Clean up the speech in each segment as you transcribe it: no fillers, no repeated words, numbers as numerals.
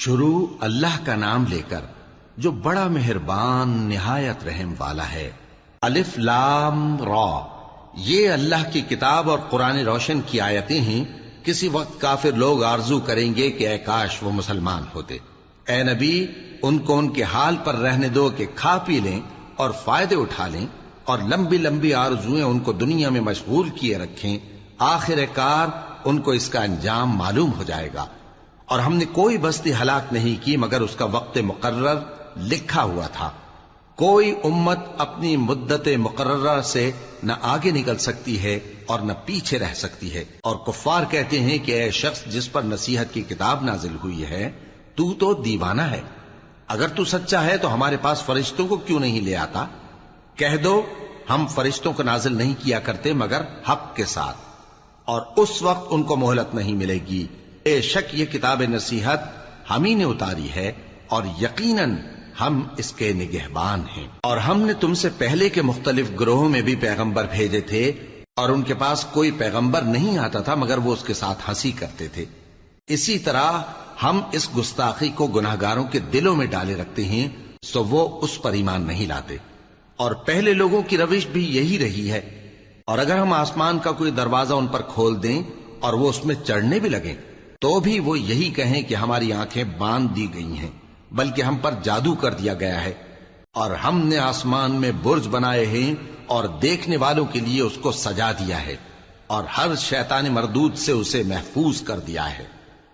شروع اللہ کا نام لے کر جو بڑا مہربان نہایت رحم والا ہے۔ الف لام را، یہ اللہ کی کتاب اور قرآن روشن کی آیتیں ہیں۔ کسی وقت کافر لوگ آرزو کریں گے کہ اے کاش وہ مسلمان ہوتے۔ اے نبی، ان کو ان کے حال پر رہنے دو کہ کھا پی لیں اور فائدے اٹھا لیں، اور لمبی لمبی آرزویں ان کو دنیا میں مشغول کیے رکھیں۔ آخر کار ان کو اس کا انجام معلوم ہو جائے گا۔ اور ہم نے کوئی بستی ہلاک نہیں کی مگر اس کا وقت مقرر لکھا ہوا تھا۔ کوئی امت اپنی مدت مقررہ سے نہ آگے نکل سکتی ہے اور نہ پیچھے رہ سکتی ہے۔ اور کفار کہتے ہیں کہ اے شخص جس پر نصیحت کی کتاب نازل ہوئی ہے، تو دیوانہ ہے۔ اگر تو سچا ہے تو ہمارے پاس فرشتوں کو کیوں نہیں لے آتا؟ کہہ دو ہم فرشتوں کو نازل نہیں کیا کرتے مگر حق کے ساتھ، اور اس وقت ان کو مہلت نہیں ملے گی۔ بے شک یہ کتاب نصیحت ہم ہی نے اتاری ہے، اور یقیناً ہم اس کے نگہبان ہیں۔ اور ہم نے تم سے پہلے کے مختلف گروہوں میں بھی پیغمبر بھیجے تھے، اور ان کے پاس کوئی پیغمبر نہیں آتا تھا مگر وہ اس کے ساتھ ہنسی کرتے تھے۔ اسی طرح ہم اس گستاخی کو گناہگاروں کے دلوں میں ڈالے رکھتے ہیں، سو وہ اس پر ایمان نہیں لاتے۔ اور پہلے لوگوں کی روش بھی یہی رہی ہے۔ اور اگر ہم آسمان کا کوئی دروازہ ان پر کھول دیں اور وہ اس میں چڑھنے بھی لگیں تو بھی وہ یہی کہیں کہ ہماری آنکھیں باندھ دی گئی ہیں، بلکہ ہم پر جادو کر دیا گیا ہے۔ اور ہم نے آسمان میں برج بنائے ہیں اور دیکھنے والوں کے لیے اس کو سجا دیا ہے، اور ہر شیطان مردود سے اسے محفوظ کر دیا ہے۔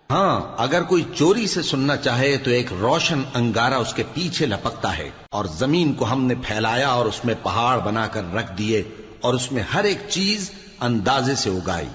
ہاں، اگر کوئی چوری سے سننا چاہے تو ایک روشن انگارہ اس کے پیچھے لپکتا ہے، اور زمین کو ہم نے پھیلایا اور اس میں پہاڑ بنا کر رکھ دیے، اور اس میں ہر ایک چیز اندازے سے اگائی۔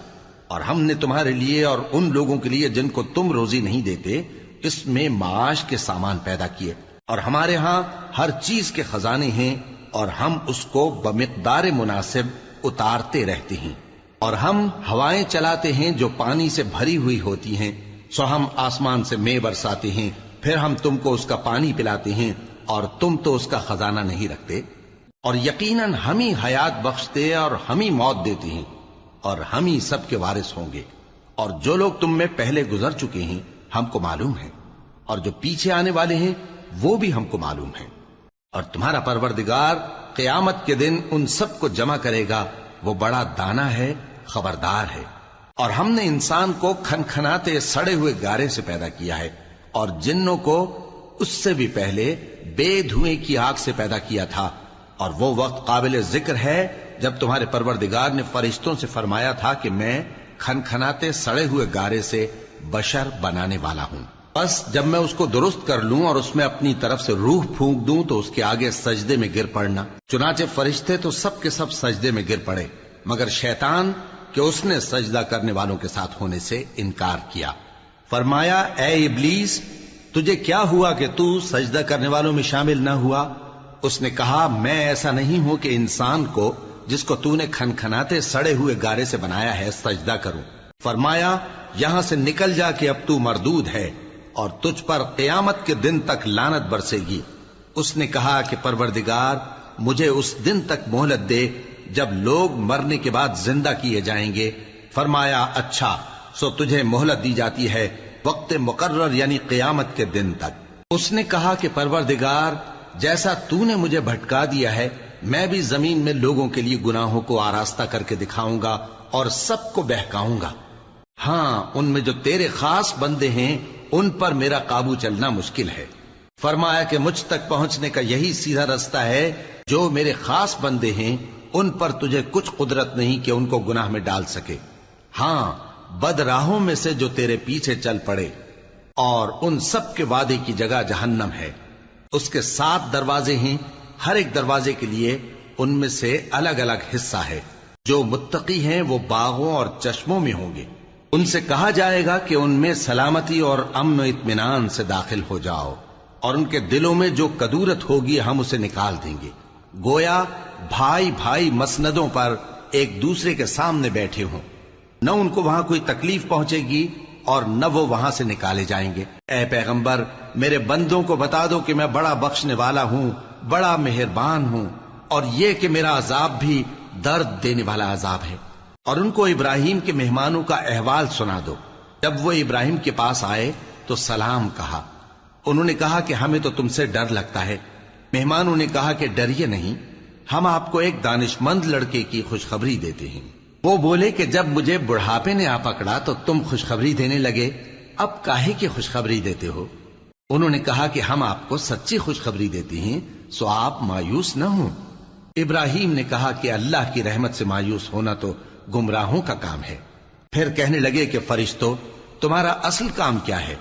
اور ہم نے تمہارے لیے اور ان لوگوں کے لیے جن کو تم روزی نہیں دیتے اس میں معاش کے سامان پیدا کیے، اور ہمارے ہاں ہر چیز کے خزانے ہیں، اور ہم اس کو بمقدار مناسب اتارتے رہتے ہیں۔ اور ہم ہوائیں چلاتے ہیں جو پانی سے بھری ہوئی ہوتی ہیں، سو ہم آسمان سے مے برساتے ہیں، پھر ہم تم کو اس کا پانی پلاتے ہیں، اور تم تو اس کا خزانہ نہیں رکھتے۔ اور یقیناً ہم ہی حیات بخشتے اور ہم ہی موت دیتے ہیں، اور ہم ہی سب کے وارث ہوں گے۔ اور جو لوگ تم میں پہلے گزر چکے ہیں ہم کو معلوم ہے، اور جو پیچھے آنے والے ہیں وہ بھی ہم کو معلوم ہے۔ اور تمہارا پروردگار قیامت کے دن ان سب کو جمع کرے گا، وہ بڑا دانا ہے، خبردار ہے۔ اور ہم نے انسان کو کھنکھناتے سڑے ہوئے گارے سے پیدا کیا ہے، اور جنوں کو اس سے بھی پہلے بے دھوئیں کی آگ سے پیدا کیا تھا۔ اور وہ وقت قابل ذکر ہے جب تمہارے پروردگار نے فرشتوں سے فرمایا تھا کہ میں کھنکھناتے سڑے ہوئے گارے سے بشر بنانے والا ہوں، بس جب میں اس کو درست کر لوں اور اس میں اپنی طرف سے روح پھونک دوں تو اس کے آگے سجدے میں گر پڑنا۔ چنانچہ فرشتے تو سب کے سب سجدے میں گر پڑے مگر شیطان کہ اس نے سجدہ کرنے والوں کے ساتھ ہونے سے انکار کیا۔ فرمایا اے ابلیس، تجھے کیا ہوا کہ تو سجدہ کرنے والوں میں شامل نہ ہوا؟ اس نے کہا میں ایسا نہیں ہوں کہ انسان کو جس کو تو نے کھنکھناتے سڑے ہوئے گارے سے بنایا ہے سجدہ کروں۔ فرمایا یہاں سے نکل جا کہ اب تو مردود ہے، اور تجھ پر قیامت کے دن تک لعنت برسے گی۔ اس نے کہا کہ پروردگار مجھے اس دن تک مہلت دے جب لوگ مرنے کے بعد زندہ کیے جائیں گے۔ فرمایا اچھا، سو تجھے مہلت دی جاتی ہے وقت مقرر یعنی قیامت کے دن تک۔ اس نے کہا کہ پروردگار جیسا تو نے مجھے بھٹکا دیا ہے میں بھی زمین میں لوگوں کے لیے گناہوں کو آراستہ کر کے دکھاؤں گا اور سب کو بہکاؤں گا۔ ہاں، ان میں جو تیرے خاص بندے ہیں ان پر میرا قابو چلنا مشکل ہے۔ فرمایا کہ مجھ تک پہنچنے کا یہی سیدھا رستہ ہے، جو میرے خاص بندے ہیں ان پر تجھے کچھ قدرت نہیں کہ ان کو گناہ میں ڈال سکے۔ ہاں، بد راہوں میں سے جو تیرے پیچھے چل پڑے، اور ان سب کے وعدے کی جگہ جہنم ہے۔ اس کے 7 دروازے ہیں، ہر ایک دروازے کے لیے ان میں سے الگ الگ حصہ ہے۔ جو متقی ہیں وہ باغوں اور چشموں میں ہوں گے۔ ان سے کہا جائے گا کہ ان میں سلامتی اور امن و اطمینان سے داخل ہو جاؤ، اور ان کے دلوں میں جو کدورت ہوگی ہم اسے نکال دیں گے، گویا بھائی بھائی مسندوں پر ایک دوسرے کے سامنے بیٹھے ہوں۔ نہ ان کو وہاں کوئی تکلیف پہنچے گی اور نہ وہ وہاں سے نکالے جائیں گے۔ اے پیغمبر میرے بندوں کو بتا دو کہ میں بڑا بخشنے والا ہوں، بڑا مہربان ہوں، اور یہ کہ میرا عذاب بھی درد دینے والا عذاب ہے۔ اور ان کو ابراہیم کے مہمانوں کا احوال سنا دو۔ جب وہ ابراہیم کے پاس آئے تو سلام کہا، انہوں نے کہا کہ ہمیں تو تم سے ڈر لگتا ہے۔ مہمانوں نے کہا کہ ڈریے نہیں، ہم آپ کو ایک دانشمند لڑکے کی خوشخبری دیتے ہیں۔ وہ بولے کہ جب مجھے بڑھاپے نے آ پکڑا تو تم خوشخبری دینے لگے، اب کاہے کی خوشخبری دیتے ہو؟ انہوں نے کہا کہ ہم آپ کو سچی خوشخبری دیتے ہیں، سو آپ مایوس نہ ہوں۔ ابراہیم نے کہا کہ اللہ کی رحمت سے مایوس ہونا تو گمراہوں کا کام ہے۔ پھر کہنے لگے کہ فرشتوں، تمہارا اصل کام کیا ہے؟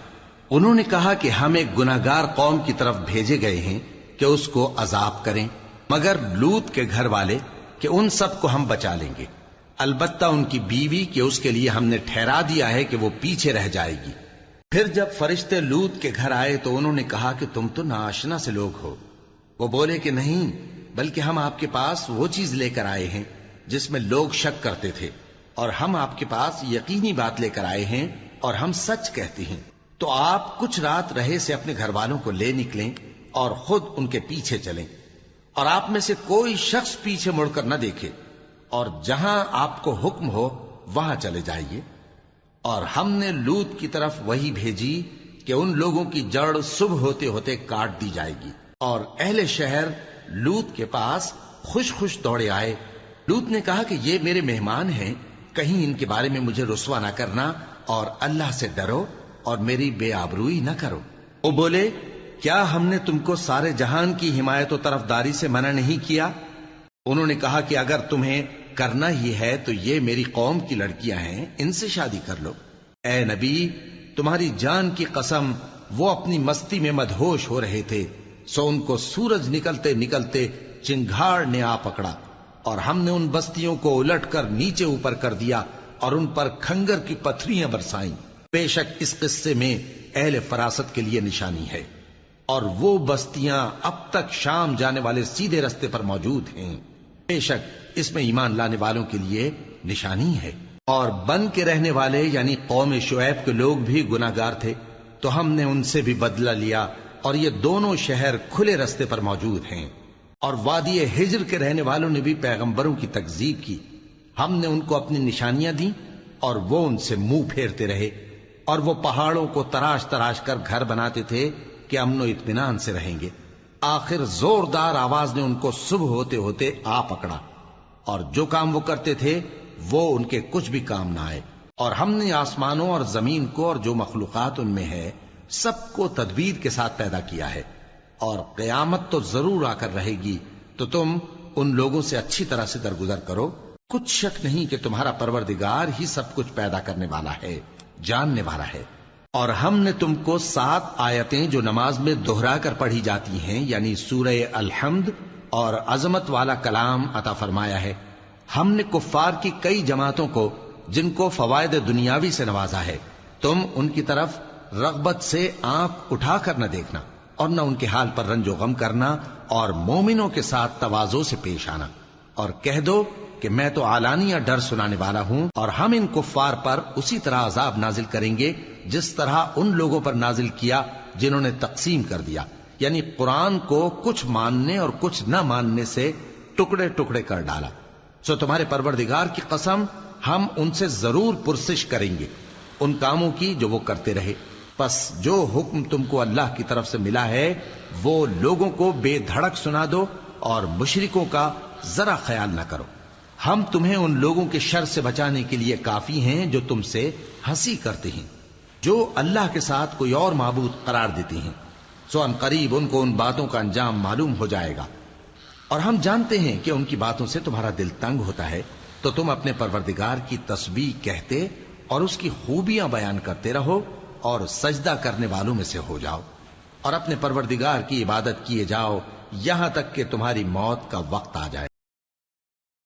انہوں نے کہا کہ ہم ایک گناہگار قوم کی طرف بھیجے گئے ہیں کہ اس کو عذاب کریں، مگر لوط کے گھر والے کہ ان سب کو ہم بچا لیں گے، البتہ ان کی بیوی کہ اس کے لیے ہم نے ٹھہرا دیا ہے کہ وہ پیچھے رہ جائے گی۔ پھر جب فرشتے لوط کے گھر آئے تو انہوں نے کہا کہ تم تو ناآشنا سے لوگ ہو۔ وہ بولے کہ نہیں، بلکہ ہم آپ کے پاس وہ چیز لے کر آئے ہیں جس میں لوگ شک کرتے تھے، اور ہم آپ کے پاس یقینی بات لے کر آئے ہیں اور ہم سچ کہتے ہیں۔ تو آپ کچھ رات رہے سے اپنے گھر والوں کو لے نکلیں اور خود ان کے پیچھے چلیں، اور آپ میں سے کوئی شخص پیچھے مڑ کر نہ دیکھے، اور جہاں آپ کو حکم ہو وہاں چلے جائیے۔ اور ہم نے لوط کی طرف وہی بھیجی کہ ان لوگوں کی جڑ صبح ہوتے ہوتے کاٹ دی جائے گی، اور اہل شہر لوط کے پاس خوش خوش دوڑے آئے۔ لوط نے کہا کہ یہ میرے مہمان ہیں، کہیں ان کے بارے میں مجھے رسوا نہ کرنا، اور اللہ سے ڈرو اور میری بے آبروئی نہ کرو۔ وہ بولے، کیا ہم نے تم کو سارے جہان کی حمایت و طرفداری سے منع نہیں کیا؟ انہوں نے کہا کہ اگر تمہیں کرنا ہی ہے تو یہ میری قوم کی لڑکیاں ہیں، ان سے شادی کر لو۔ اے نبی، تمہاری جان کی قسم، وہ اپنی مستی میں مدہوش ہو رہے تھے، سو ان کو سورج نکلتے نکلتے چنگھاڑ نے آ پکڑا، اور ہم نے ان بستیوں کو الٹ کر نیچے اوپر کر دیا اور ان پر کھنگر کی پتھریاں برسائیں۔ بے شک اس قصے میں اہل فراست کے لیے نشانی ہے، اور وہ بستیاں اب تک شام جانے والے سیدھے رستے پر موجود ہیں۔ بے شک اس میں ایمان لانے والوں کے لیے نشانی ہے۔ اور بن کے رہنے والے یعنی قوم شعیب کے لوگ بھی گناہگار تھے، تو ہم نے ان سے بھی بدلہ لیا، اور یہ دونوں شہر کھلے رستے پر موجود ہیں۔ اور وادی ہجر کے رہنے والوں نے بھی پیغمبروں کی تکذیب کی، ہم نے ان کو اپنی نشانیاں دیں اور وہ ان سے منہ پھیرتے رہے، اور وہ پہاڑوں کو تراش تراش کر گھر بناتے تھے کہ امن و اطمینان سے رہیں گے۔ آخر زوردار آواز نے ان کو صبح ہوتے ہوتے آ پکڑا، اور جو کام وہ کرتے تھے وہ ان کے کچھ بھی کام نہ آئے۔ اور ہم نے آسمانوں اور زمین کو اور جو مخلوقات ان میں ہے سب کو تدبیر کے ساتھ پیدا کیا ہے، اور قیامت تو ضرور آ کر رہے گی، تو تم ان لوگوں سے اچھی طرح سے درگزر کرو۔ کچھ شک نہیں کہ تمہارا پروردگار ہی سب کچھ پیدا کرنے والا ہے، جاننے والا ہے۔ اور ہم نے تم کو 7 آیتیں جو نماز میں دہرا کر پڑھی جاتی ہیں، یعنی سورہ الحمد اور عظمت والا کلام عطا فرمایا ہے۔ ہم نے کفار کی کئی جماعتوں کو جن کو فوائد دنیاوی سے نوازا ہے، تم ان کی طرف رغبت سے آنکھ اٹھا کر نہ دیکھنا، اور نہ ان کے حال پر رنج و غم کرنا، اور مومنوں کے ساتھ تواضع سے پیش آنا، اور کہہ دو کہ میں تو اعلانیہ ڈر سنانے والا ہوں، اور ہم ان کفار پر اسی طرح عذاب نازل کریں گے جس طرح ان لوگوں پر نازل کیا جنہوں نے تقسیم کر دیا، یعنی قرآن کو کچھ ماننے اور کچھ نہ ماننے سے ٹکڑے ٹکڑے کر ڈالا۔ سو تمہارے پروردگار کی قسم، ہم ان سے ضرور پرسش کریں گے ان کاموں کی جو وہ کرتے رہے۔ پس جو حکم تم کو اللہ کی طرف سے ملا ہے وہ لوگوں کو بے دھڑک سنا دو، اور مشرکوں کا ذرا خیال نہ کرو۔ ہم تمہیں ان لوگوں کے شر سے بچانے کے لیے کافی ہیں جو تم سے ہنسی کرتے ہیں، جو اللہ کے ساتھ کوئی اور معبود قرار دیتے ہیں، سو ان قریب ان کو ان باتوں کا انجام معلوم ہو جائے گا۔ اور ہم جانتے ہیں کہ ان کی باتوں سے تمہارا دل تنگ ہوتا ہے، تو تم اپنے پروردگار کی تسبیح کہتے اور اس کی خوبیاں بیان کرتے رہو، اور سجدہ کرنے والوں میں سے ہو جاؤ، اور اپنے پروردگار کی عبادت کیے جاؤ یہاں تک کہ تمہاری موت کا وقت آ جائے۔